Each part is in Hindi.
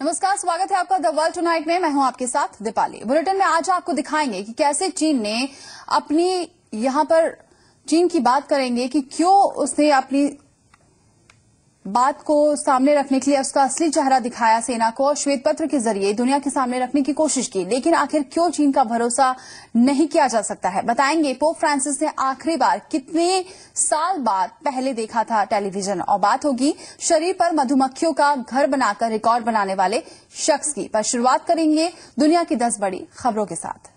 नमस्कार, स्वागत है आपका द वर्ल्ड टुनाइट में। मैं हूं आपके साथ दीपाली। बुलेटिन में आज आपको दिखाएंगे कि कैसे चीन ने अपनी यहां पर चीन की बात करेंगे कि क्यों उसने अपनी बात को सामने रखने के लिए उसका असली चेहरा दिखाया सेना को और श्वेत पत्र के जरिए दुनिया के सामने रखने की कोशिश की। लेकिन आखिर क्यों चीन का भरोसा नहीं किया जा सकता है, बताएंगे। पोप फ्रांसिस ने आखिरी बार कितने साल बाद पहले देखा था टेलीविजन, और बात होगी शरीर पर मधुमक्खियों का घर बनाकर रिकॉर्ड बनाने वाले शख्स की। पर शुरुआत करेंगे दुनिया की 10 बड़ी खबरों के साथ।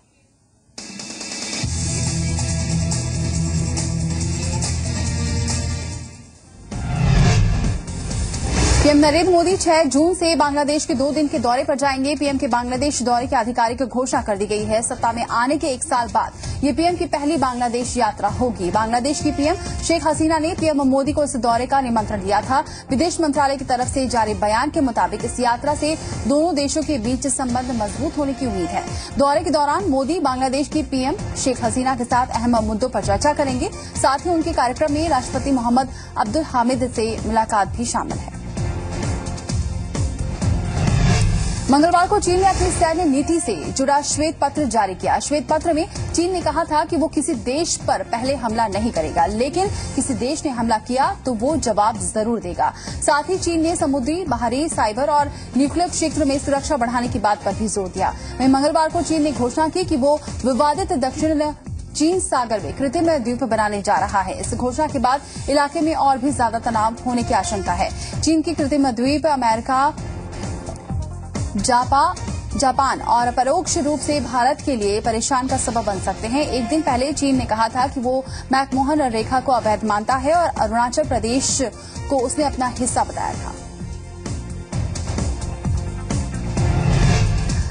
पीएम नरेंद्र मोदी 6 जून से बांग्लादेश के 2 दिन के दौरे पर जाएंगे। पीएम के बांग्लादेश दौरे की आधिकारिक घोषणा कर दी गई है। सत्ता में आने के 1 साल बाद ये पीएम की पहली बांग्लादेश यात्रा होगी। बांग्लादेश की पीएम शेख हसीना ने पीएम मोदी को इस दौरे का निमंत्रण दिया था। विदेश मंत्रालय की तरफ से जारी बयान के मुताबिक इस यात्रा से दोनों देशों के बीच संबंध मजबूत होने की उम्मीद है। दौरे के दौरान मोदी बांग्लादेश की पीएम शेख हसीना के साथ अहम मुद्दों पर चर्चा करेंगे। साथ ही उनके कार्यक्रम में राष्ट्रपति मोहम्मद अब्दुल हामिद से मुलाकात भी शामिल है। मंगलवार को चीन ने अपनी सैन्य नीति से जुड़ा श्वेत पत्र जारी किया। श्वेत पत्र में चीन ने कहा था कि वो किसी देश पर पहले हमला नहीं करेगा, लेकिन किसी देश ने हमला किया तो वो जवाब जरूर देगा। साथ ही चीन ने समुद्री, बाहरी, साइबर और न्यूक्लियर क्षेत्र में सुरक्षा बढ़ाने की बात पर भी जोर दिया। वहीं मंगलवार को चीन ने घोषणा की कि वो विवादित दक्षिण चीन सागर में कृत्रिम द्वीप बनाने जा रहा है। इस घोषणा के बाद इलाके में और भी ज्यादा तनाव होने की आशंका है। चीन की कृत्रिम द्वीप अमेरिका, जापान और परोक्ष रूप से भारत के लिए परेशान का सबब बन सकते हैं। एक दिन पहले चीन ने कहा था कि वो मैकमोहन रेखा को अवैध मानता है और अरुणाचल प्रदेश को उसने अपना हिस्सा बताया था।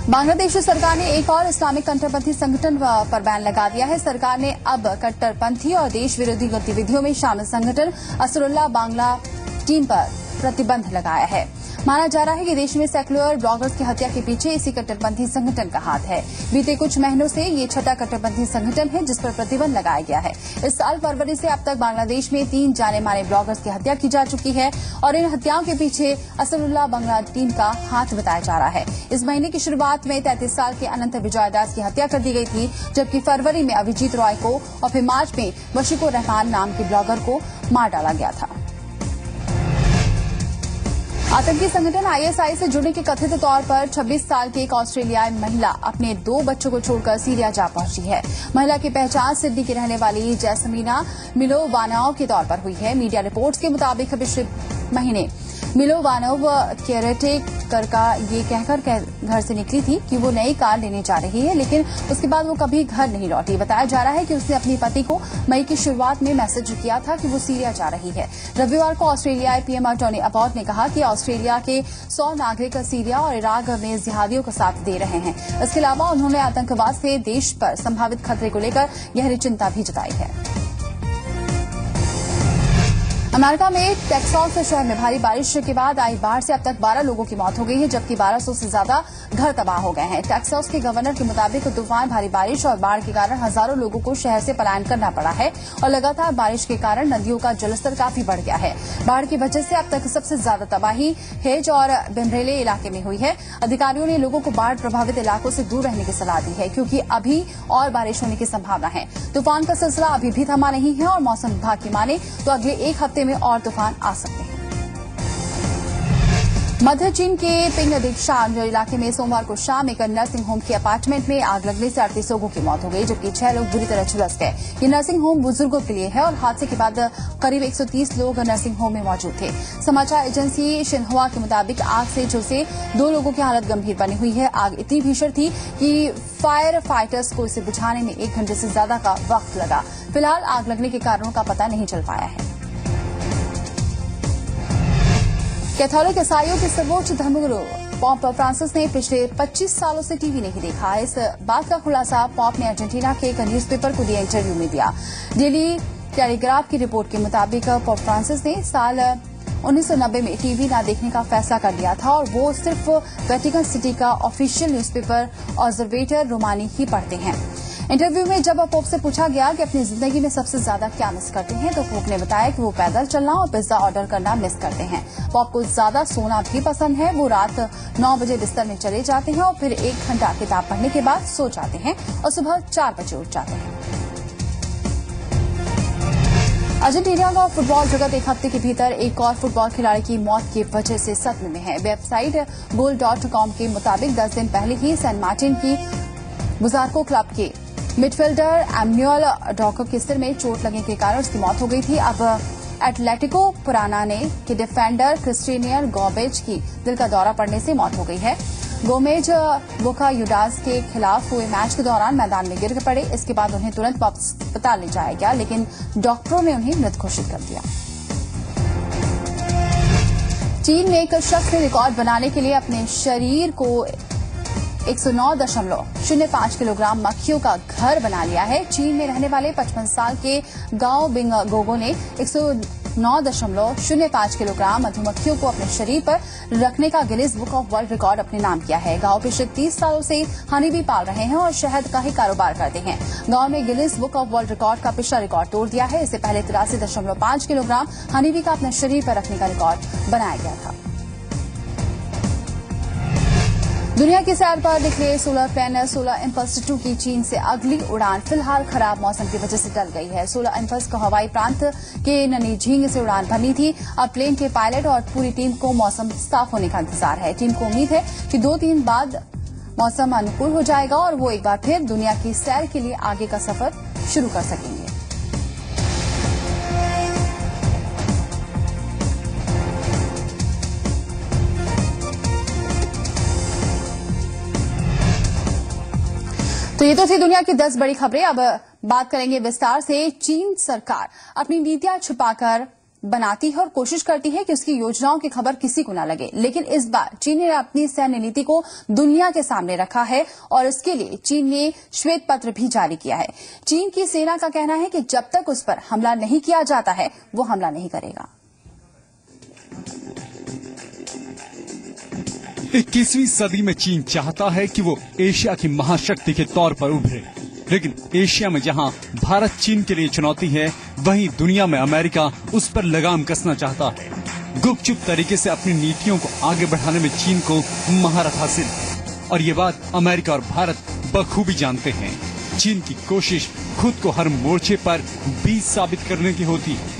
बांग्लादेश सरकार ने एक और इस्लामिक कट्टरपंथी संगठन पर बैन लगा दिया है। सरकार ने अब कट्टरपंथी और देश विरोधी गतिविधियों में शामिल संगठन असरुल्लाह बांग्ला टीम पर प्रतिबंध लगाया है। माना जा रहा है कि देश में सेक्युलर ब्लॉगर्स की हत्या के पीछे इसी कट्टरपंथी संगठन का हाथ है। बीते कुछ महीनों से ये 6ठा कट्टरपंथी संगठन है जिस पर प्रतिबंध लगाया गया है। इस साल फरवरी से अब तक बांग्लादेश में 3 जाने माने ब्लॉगर्स की हत्या की जा चुकी है और इन हत्याओं के पीछे असरुल्लाह बांग्ला टीम का हाथ बताया जा रहा है। इस महीने की शुरुआत में 33 साल के अनंत विजय दास की हत्या कर दी गई थी, जबकि फरवरी में अभिजीत रॉय को और फिर मार्च में वशीकुर रहमान नाम के ब्लॉगर को मार डाला गया था। आतंकी संगठन आईएसआई से जुड़ने के कथित तौर पर 26 साल की एक ऑस्ट्रेलियाई महिला अपने 2 बच्चों को छोड़कर सीरिया जा पहुंची है। महिला की पहचान सिडनी की रहने वाली जैसमीना मिलोवानोव के तौर पर हुई है। मीडिया रिपोर्ट्स के मुताबिक पिछले महीने मिलोवानोव केयरटेकर का ये कहकर घर से निकली थी कि वो नई कार लेने जा रही है, लेकिन उसके बाद वो कभी घर नहीं लौटी। बताया जा रहा है कि उसने अपने पति को मई की शुरुआत में मैसेज किया था कि वो सीरिया जा रही है। रविवार को ऑस्ट्रेलियाई पीएम टोनी अबॉट ने कहा कि ऑस्ट्रेलिया के 100 नागरिक सीरिया और इराक में जिहादियों का साथ दे रहे हैं। इसके अलावा उन्होंने आतंकवाद से देश पर संभावित खतरे को लेकर गहरी चिंता भी जताई है। अमेरिका में टेक्सास शहर में भारी बारिश के बाद आई बाढ़ से अब तक 12 लोगों की मौत हो गई है, जबकि 1200 से ज्यादा घर तबाह हो गए हैं। टेक्सास के गवर्नर के मुताबिक तूफान, भारी बारिश और बाढ़ के कारण हजारों लोगों को शहर से पलायन करना पड़ा है और लगातार बारिश के कारण नदियों का जलस्तर काफी बढ़ गया है। बाढ़ की वजह से अब तक सबसे ज्यादा तबाही हेज और बिमरेले इलाके में हुई है। अधिकारियों ने लोगों को बाढ़ प्रभावित इलाकों से दूर रहने की सलाह दी है, क्योंकि अभी और बारिश होने की संभावना है। तूफान का सिलसिला अभी भी थमा नहीं है और मौसम विभाग की माने तो अगले 1 हफ्ते में और तूफान आ सकते हैं। मध्य चीन के पिंग दिक्षांग इलाके में सोमवार को शाम एक नर्सिंग होम के अपार्टमेंट में आग लगने से 38 लोगों की मौत हो गई, जबकि 6 लोग बुरी तरह झुलस गए। ये नर्सिंग होम बुजुर्गों के लिए है और हादसे के बाद करीब 130 लोग नर्सिंग होम में मौजूद थे। समाचार एजेंसी शिन्हुआ के मुताबिक आग से झुलसे 2 लोगों की हालत गंभीर बनी हुई है। आग इतनी भीषण थी कि फायर फाइटर्स को इसे बुझाने में 1 घंटे से ज्यादा का वक्त लगा। फिलहाल आग लगने के कारणों का पता नहीं चल पाया है। कैथोलिक ईसाइयों के सर्वोच्च धर्मगुरु पोप फ्रांसिस ने पिछले 25 सालों से टीवी नहीं देखा। इस बात का खुलासा पोप ने अर्जेंटीना के एक न्यूज़पेपर को दिए इंटरव्यू में दिया। डेली टेलीग्राफ की रिपोर्ट के मुताबिक पोप फ्रांसिस ने साल 1990 में टीवी न देखने का फैसला कर लिया था और वो सिर्फ वेटिकन सिटी का ऑफिशियल न्यूज़पेपर ऑब्जर्वेटर रोमानी ही पढ़ते हैं। इंटरव्यू में जब पोप से पूछा गया कि अपनी जिंदगी में सबसे ज्यादा क्या मिस करते हैं, तो पोप ने बताया कि वो पैदल चलना और पिज्जा ऑर्डर करना मिस करते हैं। पोप को ज्यादा सोना भी पसंद है। वो रात 9 बजे बिस्तर में चले जाते हैं और फिर 1 घंटा किताब पढ़ने के बाद सो जाते हैं और सुबह 4 बजे उठ जाते हैं। अर्जेंटीना का फुटबॉल जगत एक हफ्ते के भीतर एक और फुटबॉल खिलाड़ी की मौत की वजह से सदमे में है। वेबसाइट goal.com के मुताबिक 10 दिन पहले ही सैन मार्टिन की बुजार्को क्लब के मिडफील्डर एम्यूअल डॉको के सिर में चोट लगने के कारण उसकी मौत हो गई थी। अब एटलेटिको पुरानाने के डिफेंडर क्रिस्टियन गोमेज की दिल का दौरा पड़ने से मौत हो गई है। गोमेज बोका यूडास के खिलाफ हुए मैच के दौरान मैदान में गिर पड़े। इसके बाद उन्हें तुरंत अस्पताल ले जाया गया, लेकिन डॉक्टरों ने उन्हें मृत घोषित कर दिया। चीन में एक शख्स ने रिकॉर्ड बनाने के लिए अपने शरीर को 109.05 किलोग्राम मक्खियों का घर बना लिया है। चीन में रहने वाले 55 साल के गाओ बिंग गोगो ने 109.05 किलोग्राम मधुमक्खियों को अपने शरीर पर रखने का Guinness book of world record अपने नाम किया है। गांव पिछले 30 सालों से हनी बी पाल रहे हैं और शहद का ही कारोबार करते हैं। गांव ने Guinness book of world record का पिछला रिकॉर्ड तोड़ दिया है। इससे पहले 83.5 किलोग्राम हनी बी का अपने शरीर पर रखने का रिकॉर्ड बनाया गया था। दुनिया की सैर पर निकले सोलर प्लेनर सोलर इम्पल्स 2 की चीन से अगली उड़ान फिलहाल खराब मौसम की वजह से टल गई है। सोलर इम्पल्स को हवाई प्रांत के ननीझींग से उड़ान भरनी थी। अब प्लेन के पायलट और पूरी टीम को मौसम साफ होने का इंतजार है। टीम को उम्मीद है कि 2-3 बाद मौसम अनुकूल हो जाएगा और वो एक बार फिर दुनिया की सैर के लिए आगे का सफर शुरू कर सकेंगे। तो ये तो थी दुनिया की 10 बड़ी खबरें। अब बात करेंगे विस्तार से। चीन सरकार अपनी नीतियां छिपाकर बनाती है और कोशिश करती है कि उसकी योजनाओं की खबर किसी को न लगे, लेकिन इस बार चीन ने अपनी सैन्य नीति को दुनिया के सामने रखा है और इसके लिए चीन ने श्वेत पत्र भी जारी किया है। चीन की सेना का कहना है कि जब तक उस पर हमला नहीं किया जाता है वो हमला नहीं करेगा। 21वीं सदी में चीन चाहता है कि वो एशिया की महाशक्ति के तौर पर उभरे, लेकिन एशिया में जहां भारत चीन के लिए चुनौती है, वहीं दुनिया में अमेरिका उस पर लगाम कसना चाहता है। गुपचुप तरीके से अपनी नीतियों को आगे बढ़ाने में चीन को महारत हासिल है और ये बात अमेरिका और भारत बखूबी जानते हैं। चीन की कोशिश खुद को हर मोर्चे पर बीज साबित करने की होती है।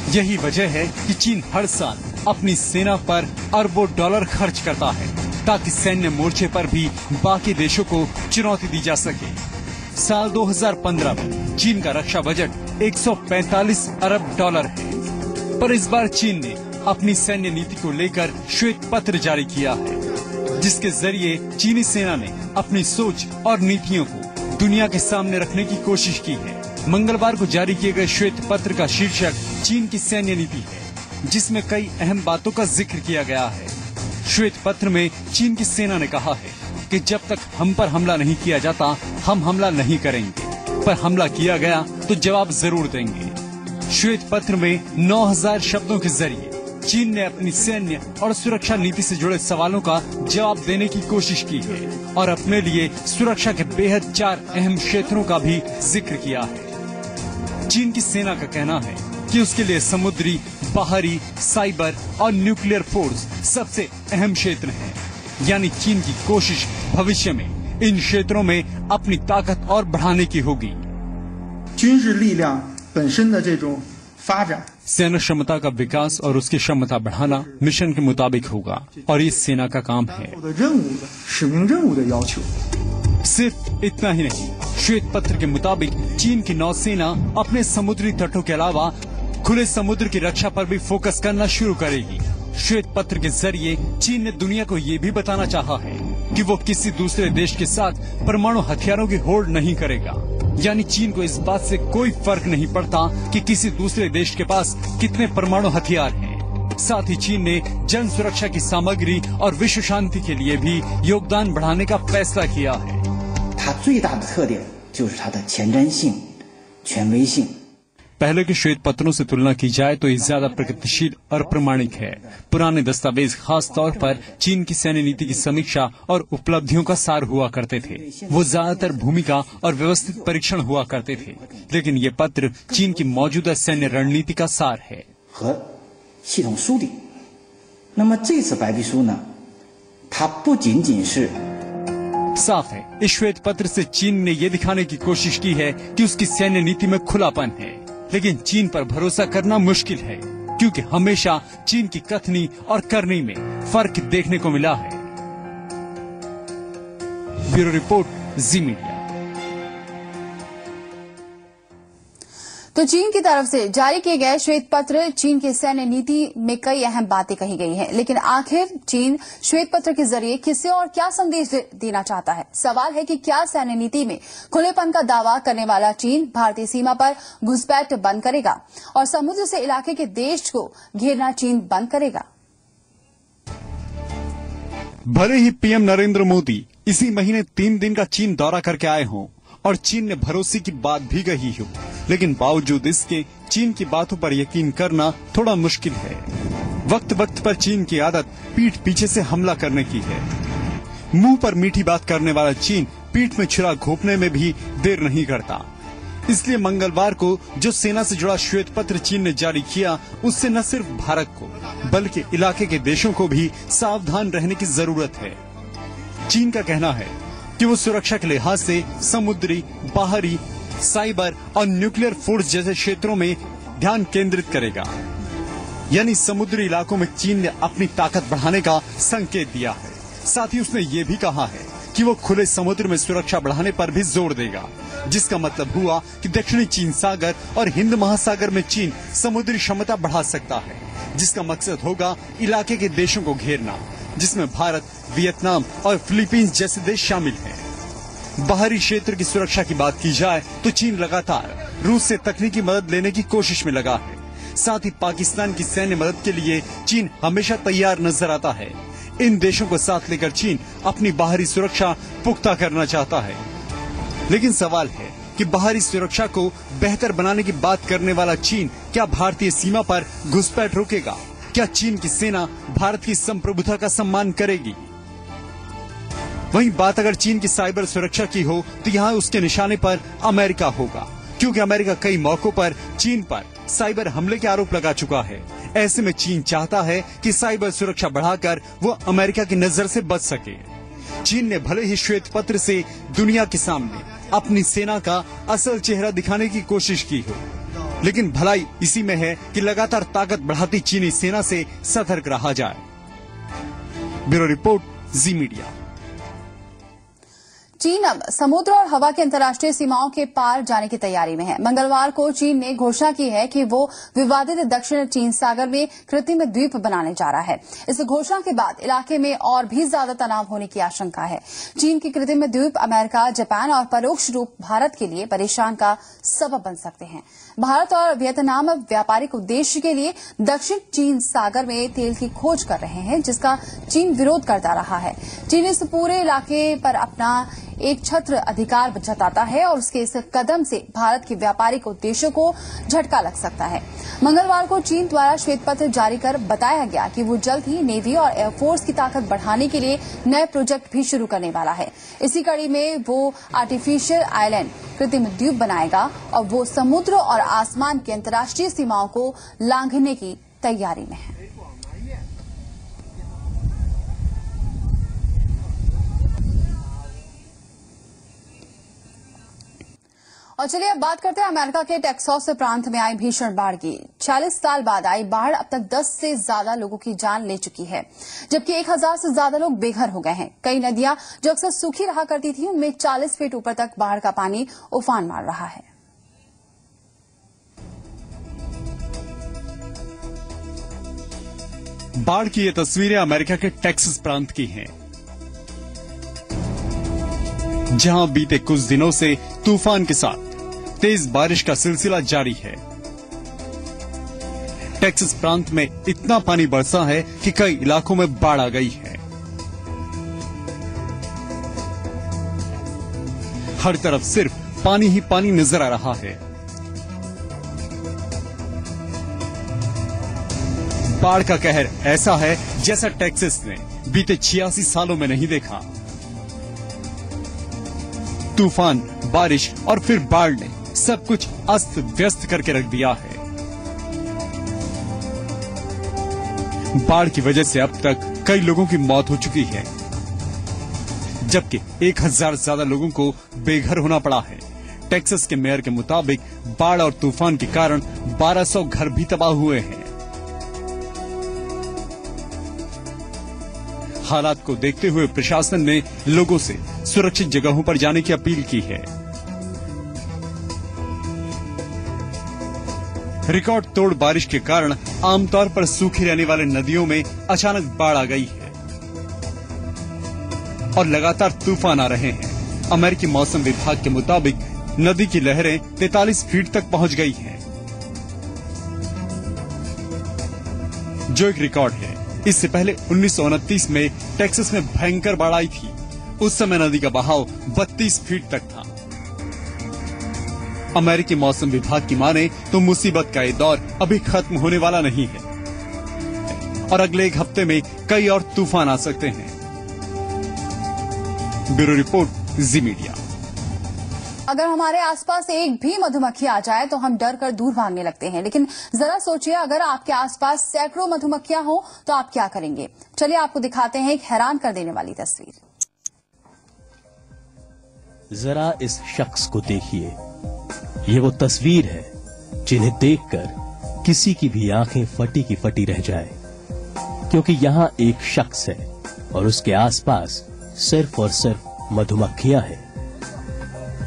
यही वजह है कि चीन हर साल अपनी सेना पर अरबों डॉलर खर्च करता है ताकि सैन्य मोर्चे पर भी बाकी देशों को चुनौती दी जा सके। साल 2015 में चीन का रक्षा बजट 145 अरब डॉलर है, पर इस बार चीन ने अपनी सैन्य नीति को लेकर श्वेत पत्र जारी किया है, जिसके जरिए चीनी सेना ने अपनी सोच और नीतियों को दुनिया के सामने रखने की कोशिश की है। मंगलवार को जारी किए गए श्वेत पत्र का शीर्षक चीन की सैन्य नीति है, जिसमें कई अहम बातों का जिक्र किया गया है। श्वेत पत्र में चीन की सेना ने कहा है कि जब तक हम पर हमला नहीं किया जाता, हम हमला नहीं करेंगे, पर हमला किया गया तो जवाब जरूर देंगे। श्वेत पत्र में 9000 शब्दों के जरिए चीन ने अपनी सैन्य और सुरक्षा नीति से जुड़े सवालों का जवाब देने की कोशिश की है और अपने लिए सुरक्षा के बेहद 4 अहम क्षेत्रों का भी जिक्र किया है। चीन की सेना का कहना है कि उसके लिए समुद्री, बाहरी, साइबर और न्यूक्लियर फोर्स सबसे अहम क्षेत्र हैं। यानी चीन की कोशिश भविष्य में इन क्षेत्रों में अपनी ताकत और बढ़ाने की होगी। सेना क्षमता का विकास और उसकी क्षमता बढ़ाना मिशन के मुताबिक होगा और ये सेना का काम है। सिर्फ इतना ही नहीं, श्वेत पत्र के मुताबिक चीन की नौसेना अपने समुद्री तटों के अलावा खुले समुद्र की रक्षा पर भी फोकस करना शुरू करेगी। श्वेत पत्र के जरिए चीन ने दुनिया को ये भी बताना चाहा है कि वो किसी दूसरे देश के साथ परमाणु हथियारों की होड़ नहीं करेगा। यानी चीन को इस बात से कोई फर्क नहीं पड़ता कि किसी दूसरे देश के पास कितने परमाणु हथियार हैं। साथ ही चीन ने जन सुरक्षा की सामग्री और विश्व शांति के लिए भी योगदान बढ़ाने का फैसला किया है। पहले के श्वेत पत्रों से तुलना की जाए तो ये ज्यादा प्रगतिशील और प्रमाणिक है। पुराने दस्तावेज खास तौर पर चीन की सैन्य नीति की समीक्षा और उपलब्धियों का सार हुआ करते थे। वो ज्यादातर भूमिका और व्यवस्थित परीक्षण हुआ करते थे, लेकिन ये पत्र चीन की मौजूदा सैन्य रणनीति का सार है। 系统梳理。那么这次白皮书呢，它不仅仅是 साफ है, इस श्वेत पत्र से चीन ने ये दिखाने की कोशिश की है कि उसकी सैन्य नीति में खुलापन है, लेकिन चीन पर भरोसा करना मुश्किल है, क्योंकि हमेशा चीन की कथनी और करनी में फर्क देखने को मिला है। ब्यूरो रिपोर्ट, जी मीडिया। तो चीन की तरफ से जारी किए गए श्वेत पत्र चीन की सैन्य नीति में कई अहम बातें कही गई हैं, लेकिन आखिर चीन श्वेत पत्र के जरिए किसे और क्या संदेश देना चाहता है? सवाल है कि क्या सैन्य नीति में खुलेपन का दावा करने वाला चीन भारतीय सीमा पर घुसपैठ बंद करेगा और समुद्र से इलाके के देश को घेरना चीन बंद करेगा? भले ही पीएम नरेंद्र मोदी इसी महीने 3 दिन का चीन दौरा करके आए हों और चीन ने भरोसे की बात भी कही हो, लेकिन बावजूद इसके चीन की बातों पर यकीन करना थोड़ा मुश्किल है। वक्त वक्त पर चीन की आदत पीठ पीछे से हमला करने की है। मुंह पर मीठी बात करने वाला चीन पीठ में छुरा घोंपने में भी देर नहीं करता। इसलिए मंगलवार को जो सेना से जुड़ा श्वेत पत्र चीन ने जारी किया, उससे न सिर्फ भारत को बल्कि इलाके के देशों को भी सावधान रहने की जरूरत है। चीन का कहना है कि वो सुरक्षा के लिहाज से समुद्री, बाहरी, साइबर और न्यूक्लियर फोर्स जैसे क्षेत्रों में ध्यान केंद्रित करेगा। यानी समुद्री इलाकों में चीन ने अपनी ताकत बढ़ाने का संकेत दिया है। साथ ही उसने ये भी कहा है कि वो खुले समुद्र में सुरक्षा बढ़ाने पर भी जोर देगा, जिसका मतलब हुआ कि दक्षिणी चीन सागर और हिंद महासागर में चीन समुद्री क्षमता बढ़ा सकता है, जिसका मकसद होगा इलाके के देशों को घेरना, जिसमें भारत, वियतनाम और फिलीपींस जैसे देश शामिल हैं। बाहरी क्षेत्र की सुरक्षा की बात की जाए तो चीन लगातार रूस से तकनीकी मदद लेने की कोशिश में लगा है। साथ ही पाकिस्तान की सैन्य मदद के लिए चीन हमेशा तैयार नजर आता है। इन देशों को साथ लेकर चीन अपनी बाहरी सुरक्षा पुख्ता करना चाहता है। लेकिन सवाल है कि बाहरी सुरक्षा को बेहतर बनाने की बात करने वाला चीन क्या भारतीय सीमा पर घुसपैठ रोकेगा? क्या चीन की सेना भारत की संप्रभुता का सम्मान करेगी? वहीं बात अगर चीन की साइबर सुरक्षा की हो तो यहाँ उसके निशाने पर अमेरिका होगा, क्योंकि अमेरिका कई मौकों पर चीन पर साइबर हमले के आरोप लगा चुका है। ऐसे में चीन चाहता है कि साइबर सुरक्षा बढ़ाकर वो अमेरिका की नजर से बच सके। चीन ने भले ही श्वेत पत्र से दुनिया के सामने अपनी सेना का असल चेहरा दिखाने की कोशिश की हो, लेकिन भलाई इसी में है कि लगातार ताकत बढ़ाती चीनी सेना से सतर्क रहा जाए। ब्यूरो रिपोर्ट, जी मीडिया। चीन अब समुद्र और हवा की अंतर्राष्ट्रीय सीमाओं के पार जाने की तैयारी में है। मंगलवार को चीन ने घोषणा की है कि वो विवादित दक्षिण चीन सागर में कृत्रिम द्वीप बनाने जा रहा है। इस घोषणा के बाद इलाके में और भी ज्यादा तनाव होने की आशंका है। चीन की कृत्रिम द्वीप अमेरिका, जापान और परोक्ष रूप भारत के लिए परेशान का सबब बन सकते हैं। भारत और वियतनाम अब व्यापारिक उद्देश्य के लिए दक्षिण चीन सागर में तेल की खोज कर रहे हैं, जिसका चीन विरोध करता रहा है। चीन इस पूरे इलाके पर अपना एक छत्र अधिकार जताता है और उसके इस कदम से भारत के व्यापारिक उद्देश्यों को झटका लग सकता है। मंगलवार को चीन द्वारा श्वेत पत्र जारी कर बताया गया कि वो जल्द ही नेवी और एयरफोर्स की ताकत बढ़ाने के लिए नए प्रोजेक्ट भी शुरू करने वाला है। इसी कड़ी में वो आर्टिफिशियल आइलैंड कृत्रिम द्वीप बनाएगा और वो समुद्र और आसमान की अंतर्राष्ट्रीय सीमाओं को लांघने की तैयारी में है। और चलिए अब बात करते हैं अमेरिका के टेक्सास प्रांत में आई भीषण बाढ़ की। 40 साल बाद आई बाढ़ अब तक 10 से ज्यादा लोगों की जान ले चुकी है, जबकि 1000 से ज्यादा लोग बेघर हो गए हैं। कई नदियां जो अक्सर सूखी रहा करती थी, उनमें 40 फीट ऊपर तक बाढ़ का पानी उफान मार रहा है। बाढ़ की ये तस्वीरें अमेरिका के टेक्सास प्रांत की हैं, जहां बीते कुछ दिनों से तूफान के साथ तेज बारिश का सिलसिला जारी है। टेक्सास प्रांत में इतना पानी बरसा है कि कई इलाकों में बाढ़ आ गई है। हर तरफ सिर्फ पानी ही पानी नजर आ रहा है। बाढ़ का कहर ऐसा है जैसा टेक्सास ने बीते 86 सालों में नहीं देखा। तूफान, बारिश और फिर बाढ़ ने सब कुछ अस्त व्यस्त करके रख दिया है। बाढ़ की वजह से अब तक कई लोगों की मौत हो चुकी है, जबकि 1000 से ज्यादा लोगों को बेघर होना पड़ा है। टेक्सास के मेयर के मुताबिक बाढ़ और तूफान के कारण 1200 घर भी तबाह हुए हैं। हालात को देखते हुए प्रशासन ने लोगों से सुरक्षित जगहों पर जाने की अपील की है। रिकॉर्ड तोड़ बारिश के कारण आमतौर पर सूखी रहने वाले नदियों में अचानक बाढ़ आ गई है और लगातार तूफान आ रहे हैं। अमेरिकी मौसम विभाग के मुताबिक नदी की लहरें 43 फीट तक पहुंच गई हैं, जो एक रिकॉर्ड है। इससे पहले 1929 में टेक्सास में भयंकर बाढ़ आई थी। उस समय नदी का बहाव 32 फीट तक था। अमेरिकी मौसम विभाग की माने तो मुसीबत का ये दौर अभी खत्म होने वाला नहीं है और अगले एक हफ्ते में कई और तूफान आ सकते हैं। ब्यूरो रिपोर्ट, जी मीडिया। अगर हमारे आसपास एक भी मधुमक्खी आ जाए तो हम डर कर दूर भागने लगते हैं, लेकिन जरा सोचिए अगर आपके आसपास सैकड़ों मधुमक्खियां हो तो आप क्या करेंगे। चलिए आपको दिखाते हैं एक हैरान कर देने वाली तस्वीर। जरा इस शख्स को देखिए, ये वो तस्वीर है जिन्हें देखकर किसी की भी आंखें फटी की फटी रह जाए, क्योंकि यहाँ एक शख्स है और उसके आसपास सिर्फ और सिर्फ मधुमक्खियां हैं।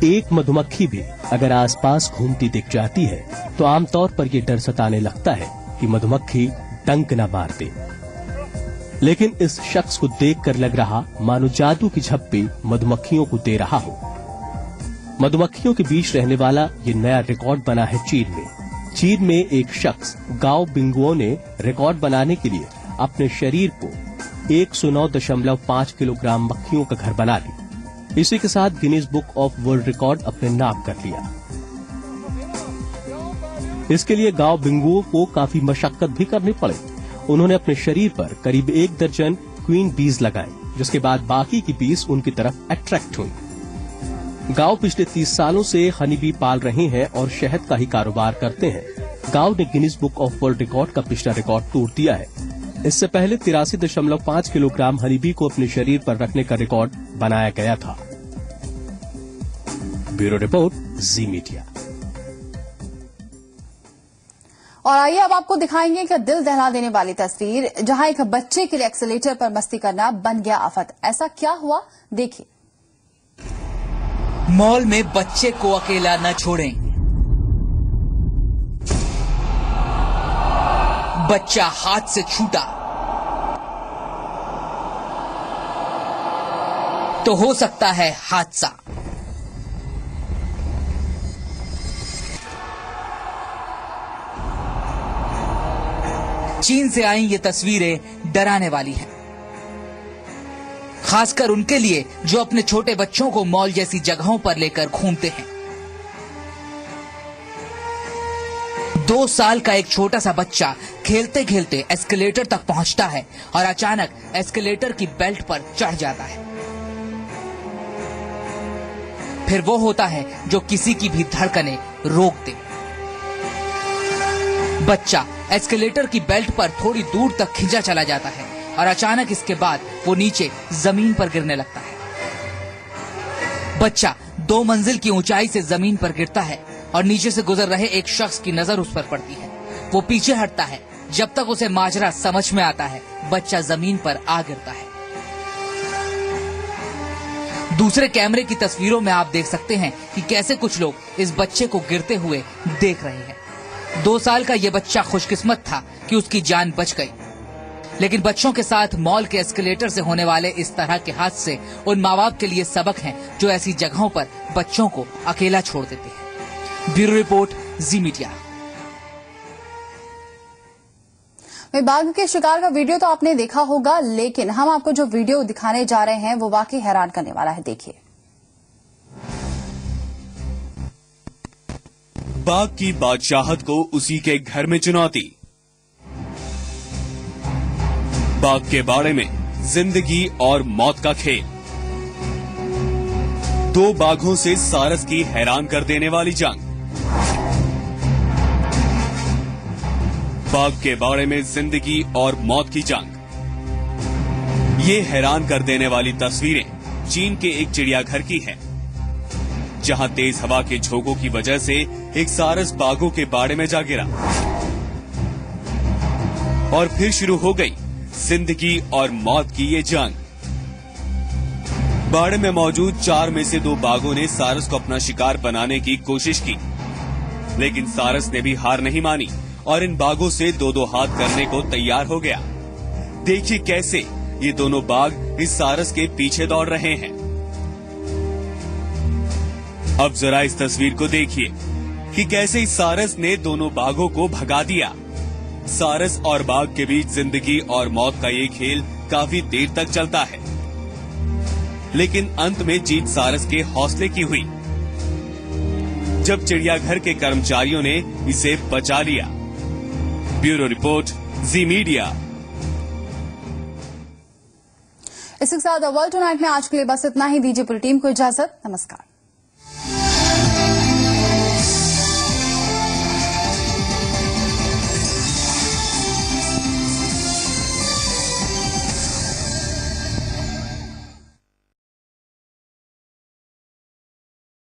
एक मधुमक्खी भी अगर आसपास घूमती दिख जाती है तो आमतौर पर यह डर सताने लगता है कि मधुमक्खी डंक न मार दे, लेकिन इस शख्स को देखकर लग रहा मानो जादू की झप्पी मधुमक्खियों को दे रहा हो। मधुमक्खियों के बीच रहने वाला ये नया रिकॉर्ड बना है चीन में। चीन में एक शख्स गाओ बिंगुओ ने रिकॉर्ड बनाने के लिए अपने शरीर को 109.5 किलोग्राम मक्खियों का घर बना ली। इसी के साथ Guinness book of world record अपने नाम कर लिया। इसके लिए गाओ बिंगुओ को काफी मशक्कत भी करनी पड़ी। उन्होंने अपने शरीर पर करीब 1 दर्जन क्वीन बीज लगाए, जिसके बाद बाकी की बीज उनकी तरफ अट्रैक्ट हुई। गाओ पिछले 30 सालों से हनी बी पाल रहे हैं और शहद का ही कारोबार करते हैं। गाओ ने Guinness book of world record का पिछला रिकॉर्ड तोड़ दिया है। इससे पहले 83.5 किलोग्राम हनी बी को अपने शरीर पर रखने का रिकॉर्ड बनाया गया था। ब्यूरो रिपोर्ट, जी मीडिया। और आइए अब आपको दिखाएंगे कि दिल दहला देने वाली तस्वीर, जहां एक बच्चे के लिए एक्सीलेटर पर मस्ती करना बन गया आफत। ऐसा क्या हुआ, देखिए। मॉल में बच्चे को अकेला न छोड़ें। बच्चा हाथ से छूटा तो हो सकता है हादसा। चीन से आई ये तस्वीरें डराने वाली हैं, खासकर उनके लिए जो अपने छोटे बच्चों को मॉल जैसी जगहों पर लेकर घूमते हैं। 2 साल का एक छोटा सा बच्चा खेलते खेलते एस्केलेटर तक पहुंचता है और अचानक एस्केलेटर की बेल्ट पर चढ़ जाता है। फिर वो होता है जो किसी की भी धड़कनें रोक दे। बच्चा एस्केलेटर की बेल्ट पर थोड़ी दूर तक खिंचा चला जाता है और अचानक इसके बाद वो नीचे जमीन पर गिरने लगता है। बच्चा 2 मंजिल की ऊंचाई से जमीन पर गिरता है और नीचे से गुजर रहे एक शख्स की नजर उस पर पड़ती है। वो पीछे हटता है। जब तक उसे माजरा समझ में आता है, बच्चा जमीन पर आ गिरता है। दूसरे कैमरे की तस्वीरों में आप देख सकते हैं कि कैसे कुछ लोग इस बच्चे को गिरते हुए देख रहे हैं। 2 साल का ये बच्चा खुशकिस्मत था कि उसकी जान बच गई, लेकिन बच्चों के साथ मॉल के एस्केलेटर से होने वाले इस तरह के हादसे उन माँ बाप के लिए सबक हैं जो ऐसी जगहों पर बच्चों को अकेला छोड़ देते हैं। ब्यूरो रिपोर्ट, जी मीडिया। बाघ के शिकार का वीडियो तो आपने देखा होगा, लेकिन हम आपको जो वीडियो दिखाने जा रहे हैं वो वाकई हैरान करने वाला है। देखिए। बाघ की बादशाहत को उसी के घर में चुनौती। बाघ के बाड़े में जिंदगी और मौत का खेल। दो बाघों से सारस की हैरान कर देने वाली जंग। बाघ के बाड़े में जिंदगी और मौत की जंग। ये हैरान कर देने वाली तस्वीरें चीन के एक चिड़ियाघर की हैं, जहां तेज हवा के झोंकों की वजह से एक सारस बाघों के बाड़े में जा गिरा और फिर शुरू हो गई जिंदगी और मौत की ये जंग। बाड़े में मौजूद 4 में से 2 बाघों ने सारस को अपना शिकार बनाने की कोशिश की, लेकिन सारस ने भी हार नहीं मानी और इन बाघों से 2-2 हाथ करने को तैयार हो गया। देखिए कैसे ये दोनों बाघ इस सारस के पीछे दौड़ रहे हैं। अब जरा इस तस्वीर को देखिए कि कैसे इस सारस ने दोनों बाघों को भगा दिया। सारस और बाघ के बीच जिंदगी और मौत का ये खेल काफी देर तक चलता है, लेकिन अंत में जीत सारस के हौसले की हुई, जब चिड़ियाघर के कर्मचारियों ने इसे बचा लिया। ब्यूरो रिपोर्ट, जी मीडिया। इसके साथ वर्ल्ड टुनाइट में आज के लिए बस इतना ही। दीजिए पूरी टीम को इजाजत। नमस्कार।